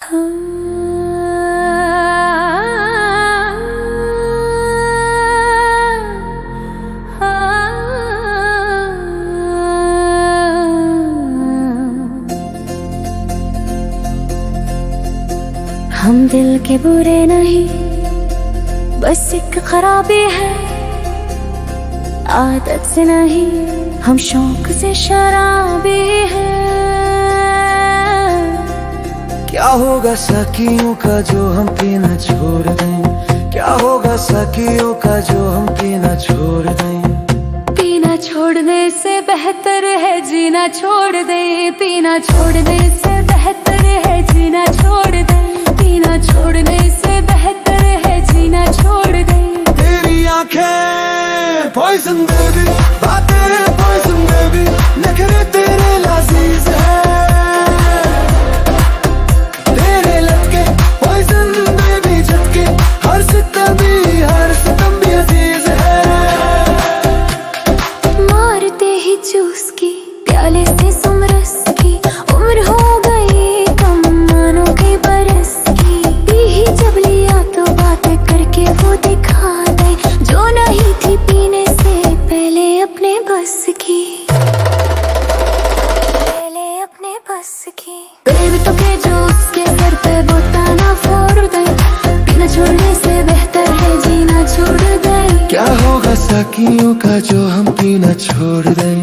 हम दिल के बुरे नहीं, बस एक खराबी है। आदत से नहीं, हम शौक से शराबी है। क्या होगा साकियों का जो हम पीना छोड़ दें? क्या होगा साकियों का जो हम पीना छोड़ दें? पीना छोड़ने से बेहतर है जीना छोड़ दे। पीना छोड़ने से बेहतर है जीना छोड़ दे। पीना छोड़ने से बेहतर है जीना छोड़ दे। तेरी आंखें पॉइजन बेबी, बातें पॉइजन बेबी, नखरे तेरे लजीज है। तेरे लटके पॉइजन बेबी, झटके हर सितम भी अजीज है। मारते ही चूस की प्याले से सुमरस की उम्र हो गई कम मानो के बरस की। पी ही जब लिया तो बातें करके वो दिखा दे जो नहीं थी पीने से पहले अपने बस की। पहले अपने बस की। बेबी तो के जो उसके सर पे बोताना फोड़ दे। पीना छोड़ने से बेहतर है जीना छोड़ दे। क्या होगा साकियों का जो हम पीना छोड़ दें?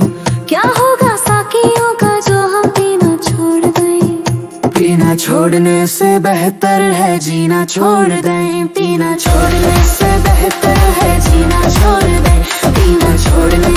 क्या होगा साकियों का जो हम पीना छोड़ दें? पीना छोड़ने से बेहतर है जीना छोड़ दें। पीना छोड़ने से बेहतर है जीना छोड़ दें। पीना छोड़ने